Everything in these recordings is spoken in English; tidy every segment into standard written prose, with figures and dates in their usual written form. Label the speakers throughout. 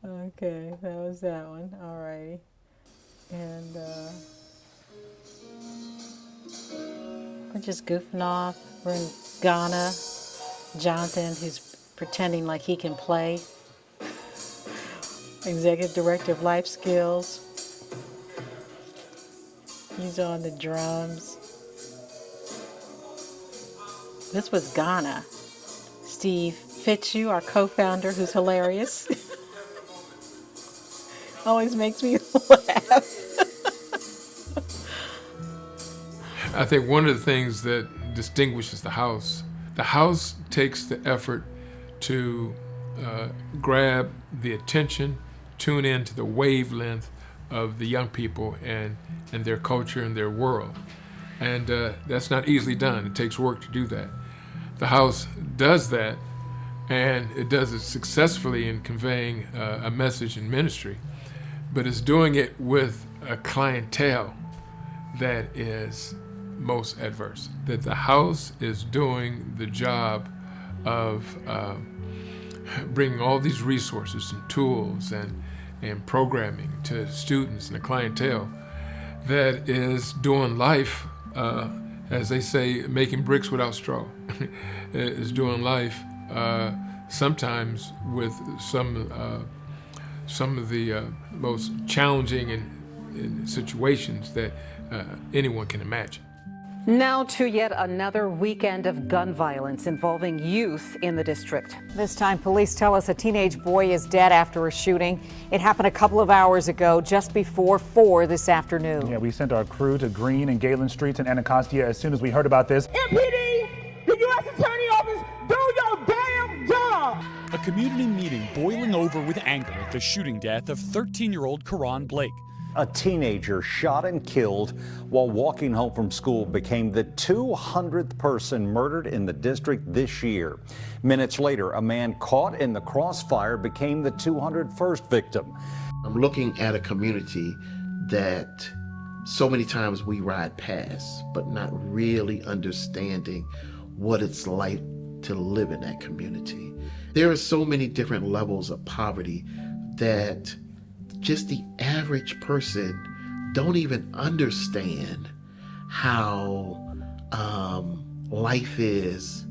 Speaker 1: Okay, that was that one. All righty. And we're just goofing off. We're in Ghana. Jonathan, who's pretending like he can play, executive director of Life Skills. He's on the drums. This was Ghana. Steve Fitzhugh, our co-founder, who's hilarious, always makes me laugh.
Speaker 2: I think one of the things that distinguishes the house takes the effort to grab the attention, tune into the wavelength of the young people and their culture and their world. And that's not easily done. It takes work to do that. The house does that, and it does it successfully in conveying a message in ministry, but it's doing it with a clientele that is most adverse. That the house is doing the job of bringing all these resources and tools and programming to students and the clientele that is doing life, as they say, making bricks without straw. Is doing life sometimes with some of the most challenging and situations that anyone can imagine.
Speaker 3: Now to yet another weekend of gun violence involving youth in the district.
Speaker 4: This time, police tell us a teenage boy is dead after a shooting. It happened a couple of hours ago, just before 4 this afternoon.
Speaker 5: Yeah, we sent our crew to Green and Galen Streets in Anacostia as soon as we heard about this.
Speaker 6: MPD, the U.S. Attorney Office, do your damn job!
Speaker 7: A community meeting boiling over with anger at the shooting death of 13-year-old Karan Blake.
Speaker 8: A teenager shot and killed while walking home from school became the 200th person murdered in the district this year. Minutes later, a man caught in the crossfire became the 201st victim.
Speaker 9: I'm looking at a community that so many times we ride past, but not really understanding what it's like to live in that community. There are so many different levels of poverty that just the average person don't even understand how life is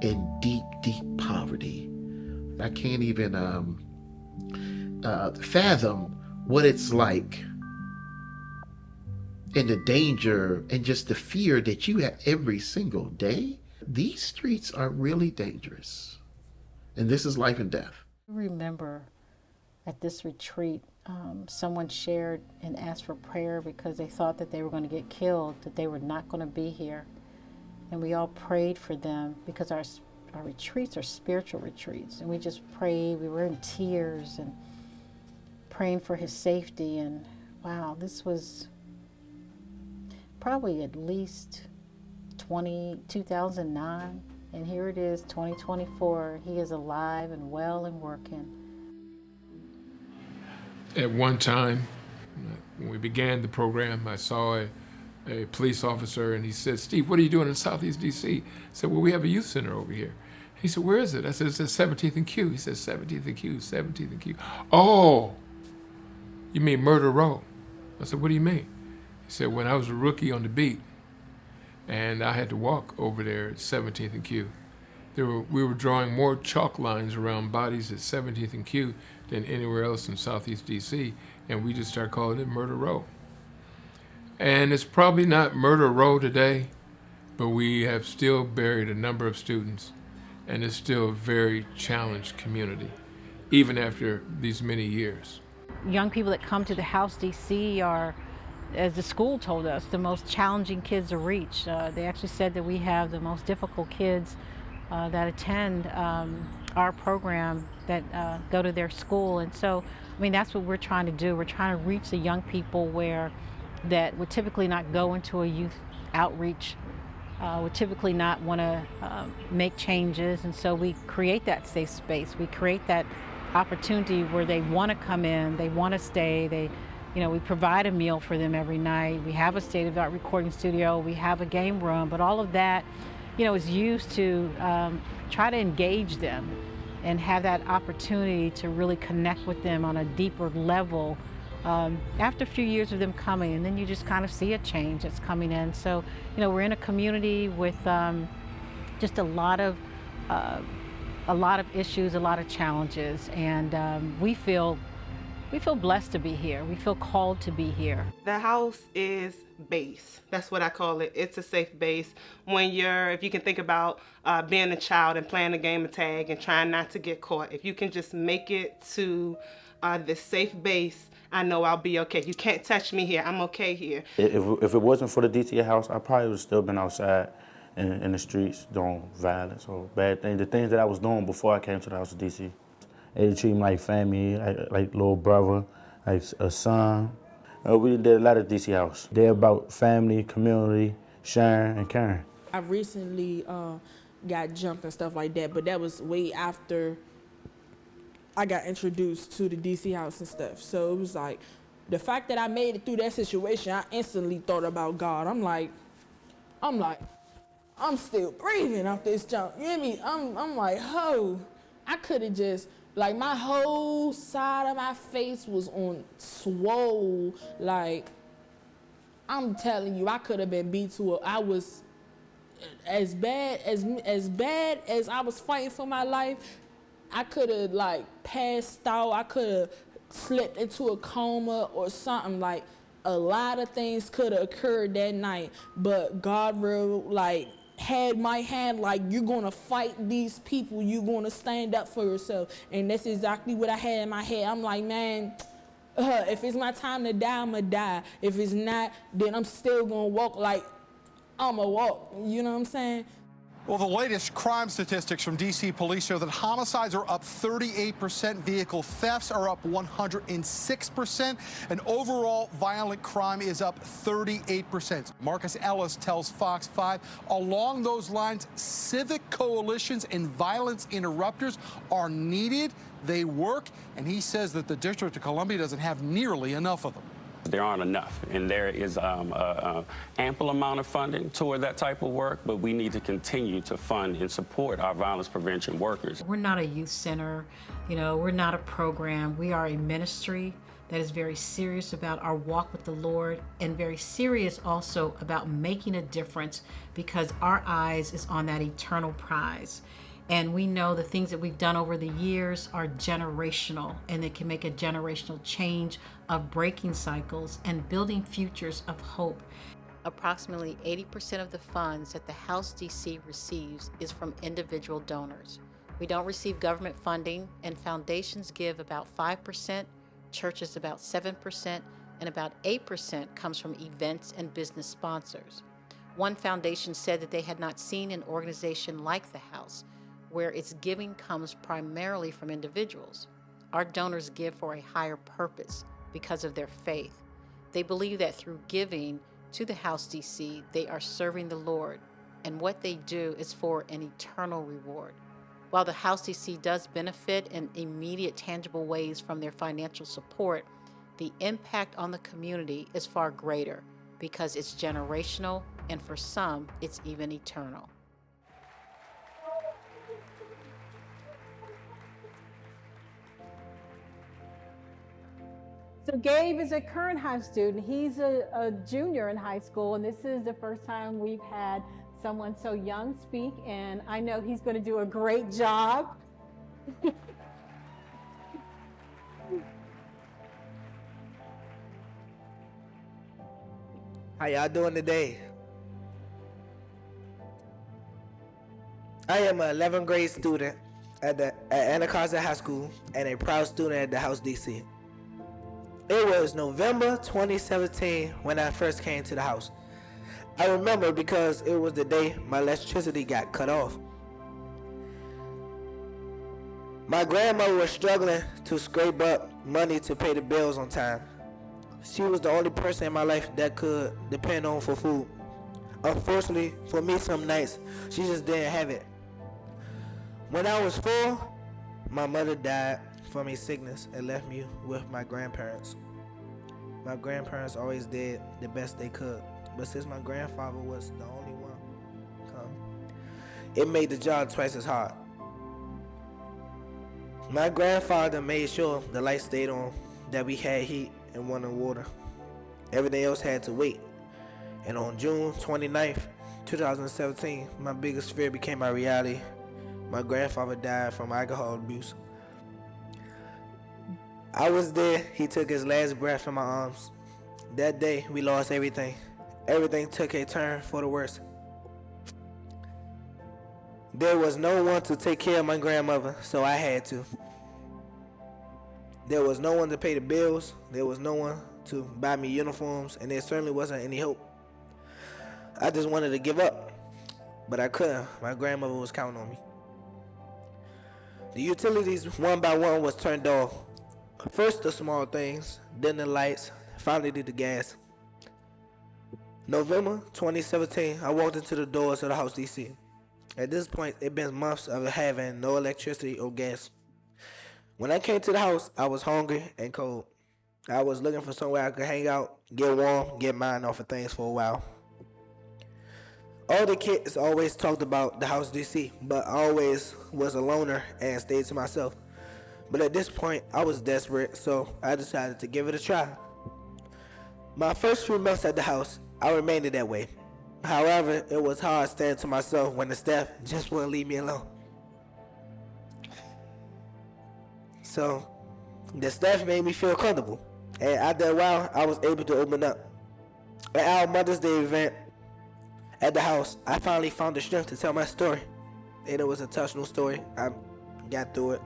Speaker 9: in deep, deep poverty. I can't even fathom what it's like and the danger and just the fear that you have every single day. These streets are really dangerous. And this is life and death.
Speaker 1: I remember at this retreat, someone shared and asked for prayer because they thought that they were going to get killed, that they were not going to be here. And we all prayed for them because our retreats are spiritual retreats. And we just prayed. We were in tears and praying for his safety. And wow, this was probably at least 2009. And here it is, 2024. He is alive and well and working.
Speaker 2: At one time, when we began the program, I saw a police officer and he said, "Steve, what are you doing in Southeast DC?" I said, "Well, we have a youth center over here." He said, "Where is it?" I said, "It's at 17th and Q." He said, "17th and Q, 17th and Q. Oh, you mean Murder Row?" I said, "What do you mean?" He said, "When I was a rookie on the beat and I had to walk over there at 17th and Q, we were drawing more chalk lines around bodies at 17th and Q than anywhere else in Southeast DC, and we just started calling it Murder Row." And it's probably not Murder Row today, but we have still buried a number of students, and it's still a very challenged community, even after these many years.
Speaker 10: Young people that come to the House DC are, as the school told us, the most challenging kids to reach. They actually said that we have the most difficult kids that attend our program that go to their school. And so, I mean, that's what we're trying to do. We're trying to reach the young people that would typically not go into a youth outreach, would typically not want to make changes. And so we create that safe space. We create that opportunity where they want to come in, they want to stay. We provide a meal for them every night. We have a state-of-the-art recording studio. We have a game room, but all of that, is used to try to engage them and have that opportunity to really connect with them on a deeper level after a few years of them coming, and then you just kind of see a change that's coming in. So, you know, we're in a community with just a lot of issues, a lot of challenges, and we feel blessed to be here. We feel called to be here.
Speaker 11: The house is base. That's what I call it. It's a safe base. If you can think about being a child and playing a game of tag and trying not to get caught, if you can just make it to this safe base, I know I'll be okay. You can't touch me here. I'm okay here.
Speaker 12: If it wasn't for the DC house, I probably would have still been outside in the streets doing violence or bad things. The things that I was doing before I came to the house of DC. They treat me like family, like little brother, like a son. We did a lot at DC house. They're about family, community, sharing, and caring.
Speaker 13: I recently got jumped and stuff like that, but that was way after I got introduced to the DC house and stuff. So it was like, the fact that I made it through that situation, I instantly thought about God. I'm like, I'm still breathing off this jump. You hear me? I'm like, oh, I could have just, like, my whole side of my face was on swole. Like, I'm telling you, I could have been beat to I was as bad as I was fighting for my life. I could have, like, passed out. I could have slipped into a coma or something. Like, a lot of things could have occurred that night, but God really, like, had my hand, like, you're gonna fight these people, you're gonna stand up for yourself. And that's exactly what I had in my head. I'm like, man, if it's my time to die, I'm gonna die. If it's not, then I'm still gonna walk like I'm gonna walk. You know what I'm saying?
Speaker 14: Well, the latest crime statistics from D.C. police show that homicides are up 38%, vehicle thefts are up 106%, and overall violent crime is up 38%. Marcus Ellis tells Fox 5, along those lines, civic coalitions and violence interrupters are needed. They work, and he says that the District of Columbia doesn't have nearly enough of them.
Speaker 15: There aren't enough, and there is ample amount of funding toward that type of work, but we need to continue to fund and support our violence prevention workers.
Speaker 1: We're not a youth center, you know, we're not a program. We are a ministry that is very serious about our walk with the Lord and very serious also about making a difference, because our eyes is on that eternal prize. And we know the things that we've done over the years are generational, and they can make a generational change of breaking cycles and building futures of hope. Approximately 80% of the funds that the House DC receives is from individual donors. We don't receive government funding, and foundations give about 5%, churches about 7%, and about 8% comes from events and business sponsors. One foundation said that they had not seen an organization like the House, where its giving comes primarily from individuals. Our donors give for a higher purpose because of their faith. They believe that through giving to the House DC, they are serving the Lord, and what they do is for an eternal reward. While the House DC does benefit in immediate, tangible ways from their financial support, the impact on the community is far greater because it's generational, and for some, it's even eternal.
Speaker 16: So Gabe is a current high student. He's a junior in high school, and this is the first time we've had someone so young speak, and I know he's going to do a great job.
Speaker 17: How y'all doing today? I am an 11th grade student at Anacostia High School and a proud student at the House DC. It was November 2017 when I first came to the house. I remember because it was the day my electricity got cut off. My grandmother was struggling to scrape up money to pay the bills on time. She was the only person in my life that could depend on for food. Unfortunately for me, some nights she just didn't have it. When I was 4, my mother died from a sickness and left me with my grandparents. My grandparents always did the best they could, but since my grandfather was the only one come, it made the job twice as hard. My grandfather made sure the lights stayed on, that we had heat and running water. Everything else had to wait. And on June 29th, 2017, my biggest fear became my reality. My grandfather died from alcohol abuse. I was there. He took his last breath in my arms. That day, we lost everything. Everything took a turn for the worse. There was no one to take care of my grandmother, so I had to. There was no one to pay the bills. There was no one to buy me uniforms, and there certainly wasn't any hope. I just wanted to give up, but I couldn't. My grandmother was counting on me. The utilities one by one was turned off. First the small things, then the lights, finally the gas. November 2017, I walked into the doors of the House DC. At this point, it had been months of having no electricity or gas. When I came to the house, I was hungry and cold. I was looking for somewhere I could hang out, get warm, get mind off of things for a while. All the kids always talked about the House DC, but I always was a loner and stayed to myself. But at this point, I was desperate, so I decided to give it a try. My first few months at the house, I remained that way. However, it was hard staying to myself when the staff just wouldn't leave me alone. So, the staff made me feel comfortable, and after a while, I was able to open up. At our Mother's Day event at the house, I finally found the strength to tell my story, and it was a touching story. I got through it.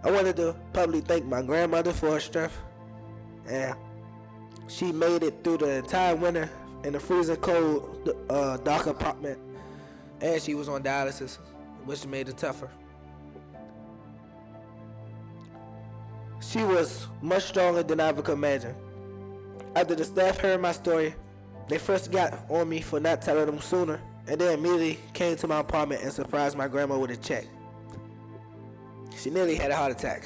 Speaker 17: I wanted to publicly thank my grandmother for her strength, and she made it through the entire winter in the freezing cold, dark apartment, and she was on dialysis, which made it tougher. She was much stronger than I ever could imagine. After the staff heard my story, they first got on me for not telling them sooner, and then immediately came to my apartment and surprised my grandma with a check. She nearly had a heart attack.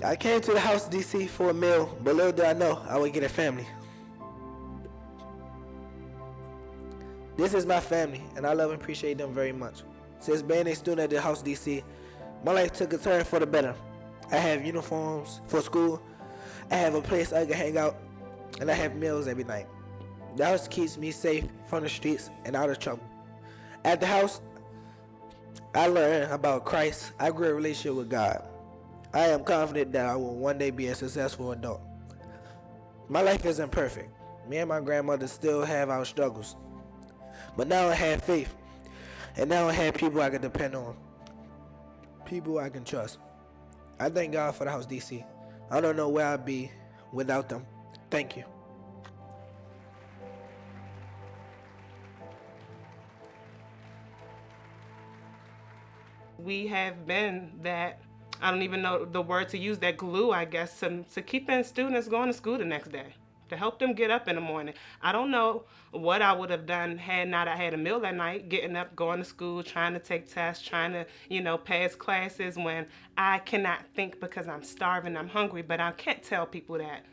Speaker 17: I came to the House DC for a meal, but little did I know I would get a family. This is my family, and I love and appreciate them very much. Since being a student at the House DC, my life took a turn for the better. I have uniforms for school, I have a place I can hang out, and I have meals every night. The house keeps me safe from the streets and out of trouble. At the house, I learned about Christ. I grew a relationship with God. I am confident that I will one day be a successful adult. My life isn't perfect. Me and my grandmother still have our struggles. But now I have faith. And now I have people I can depend on. People I can trust. I thank God for the House DC. I don't know where I'd be without them. Thank you.
Speaker 11: We have been that, I don't even know the word to use, that glue, I guess, to keeping students going to school the next day, to help them get up in the morning. I don't know what I would have done had not I had a meal that night, getting up, going to school, trying to take tests, trying to, pass classes when I cannot think because I'm starving, I'm hungry, but I can't tell people that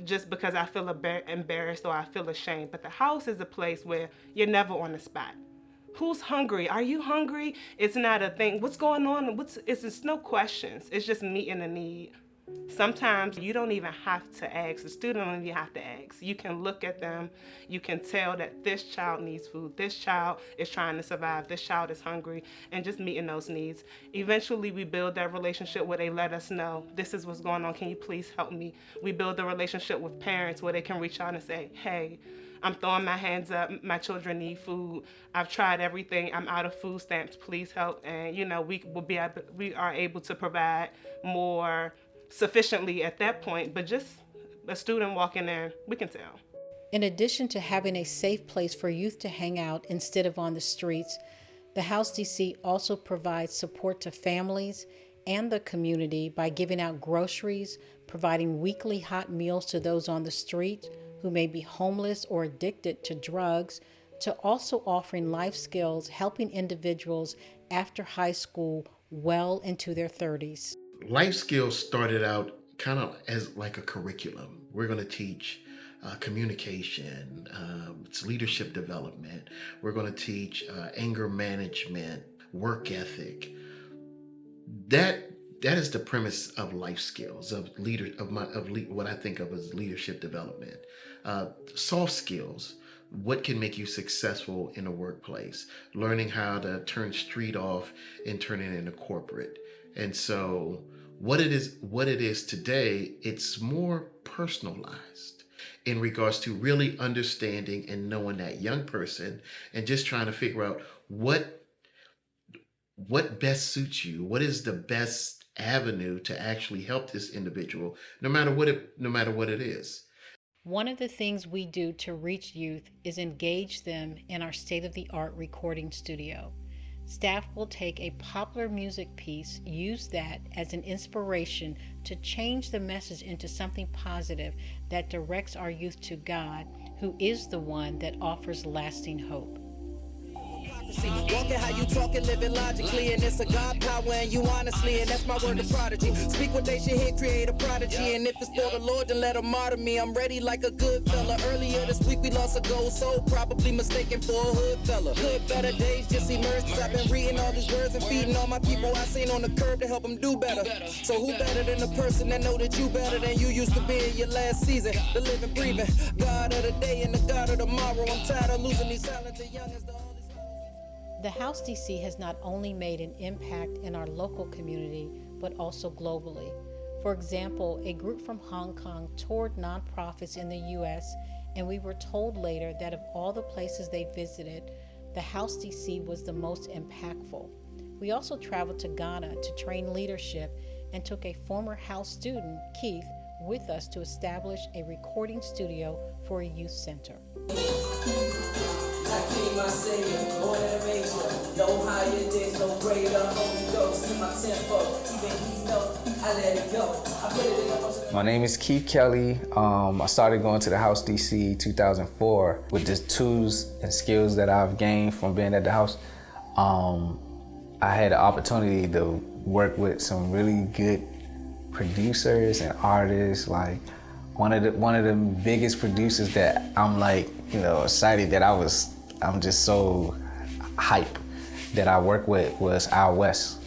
Speaker 11: just because I feel embarrassed or I feel ashamed. But the house is a place where you're never on the spot. Who's hungry? Are you hungry? It's not a thing. What's going on? It's no questions. It's just meeting a need. Sometimes you don't even have to ask. The student don't even have to ask. You can look at them. You can tell that this child needs food. This child is trying to survive. This child is hungry, and just meeting those needs. Eventually, we build that relationship where they let us know, this is what's going on. Can you please help me? We build a relationship with parents where they can reach out and say, hey, I'm throwing my hands up. My children need food. I've tried everything. I'm out of food stamps. Please help. And we are able to provide more sufficiently at that point. But just a student walking there, we can tell.
Speaker 1: In addition to having a safe place for youth to hang out instead of on the streets, the House DC also provides support to families and the community by giving out groceries, providing weekly hot meals to those on the street who may be homeless or addicted to drugs, to also offering life skills, helping individuals after high school well into their 30s.
Speaker 9: Life skills started out kind of as like a curriculum. We're going to teach communication, it's leadership development. We're going to teach anger management. work ethic. That is the premise of life skills, of what I think of as leadership development. Soft skills, what can make you successful in a workplace, learning how to turn street off and turn it into corporate. And so what it is today, it's more personalized in regards to really understanding and knowing that young person and just trying to figure out what best suits you, what is the best avenue to actually help this individual, no matter what it is.
Speaker 1: One of the things we do to reach youth is engage them in our state-of-the-art recording studio. Staff will take a popular music piece, use that as an inspiration to change the message into something positive that directs our youth to God, who is the one that offers lasting hope.
Speaker 18: Walking how you talking, living logically, and it's a God power and you honestly, and that's my word of prodigy. Speak what they should hear, create a prodigy, and if it's for the Lord, then let them martyr me. I'm ready like a good fella. Earlier this week we lost a gold soul, probably mistaken for a hood fella. Good, better days just emerged, cause I've been reading all these words and feeding all my people I seen on the curb to help them do better. So who better than the person that know that you better than you used to be in your last season? The living, breathing God of the day and the God of tomorrow. I'm tired of losing these talented youngins.
Speaker 1: The House DC has not only made an impact in our local community, but also globally. For example, a group from Hong Kong toured nonprofits in the U.S., and we were told later that of all the places they visited, the House DC was the most impactful. We also traveled to Ghana to train leadership and took a former House student, Keith, with us to establish a recording studio for a youth center.
Speaker 18: I keep my Savior, born in a manger. No higher days, no greater. Holy Ghost in my tempo. Even he know, I let it go. I put it in the
Speaker 19: My name is Keith Kelly. I started going to the House DC 2004 with the tools and skills that I've gained from being at the house. I had the opportunity to work with some really good producers and artists. Like one of the biggest producers that I'm like, excited that I'm just so hype that I work with was Al West.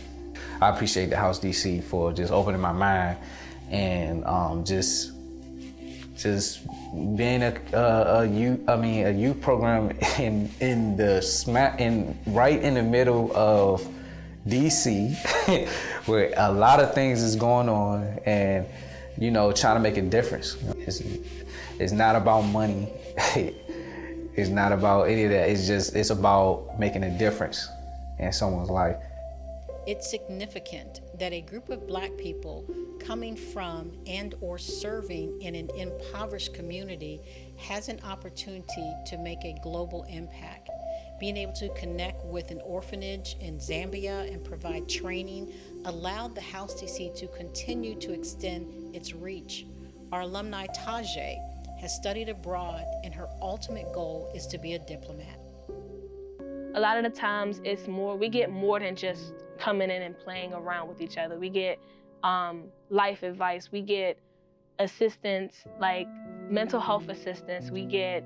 Speaker 19: I appreciate the House DC for just opening my mind and just being a youth program right in the middle of DC where a lot of things is going on and trying to make a difference. It's not about money. It's not about any of that. It's about making a difference in someone's life.
Speaker 1: It's significant that a group of Black people coming from and or serving in an impoverished community has an opportunity to make a global impact. Being able to connect with an orphanage in Zambia and provide training allowed the House DC to continue to extend its reach. Our alumni Tajay has studied abroad, and her ultimate goal is to be a diplomat.
Speaker 20: A lot of the times we get more than just coming in and playing around with each other. We get life advice, we get assistance, like mental health assistance, we get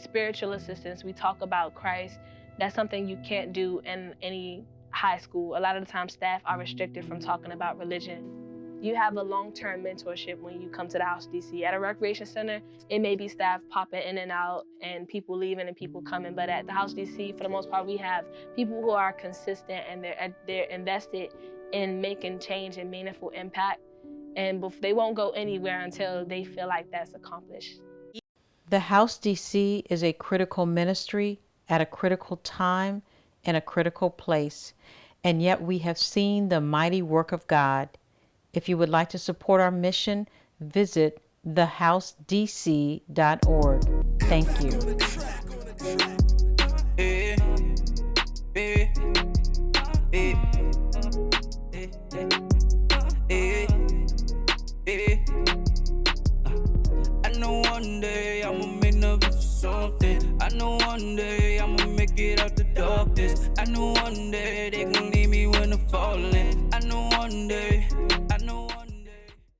Speaker 20: spiritual assistance, we talk about Christ. That's something you can't do in any high school. A lot of the time staff are restricted from talking about religion. You have a long-term mentorship when you come to the House DC. At a recreation center, it may be staff popping in and out and people leaving and people coming, but at the House DC, for the most part, we have people who are consistent and they're invested in making change and meaningful impact, and they won't go anywhere until they feel like that's accomplished.
Speaker 1: The House DC is a critical ministry at a critical time in a critical place, and yet we have seen the mighty work of God. If you would like to support our mission, visit thehousedc.org. Thank you.
Speaker 18: I know one day I'ma make nothing for something. I know one day I'ma make it out the darkness. I know one day they gon' leave me when I'm falling. I know one day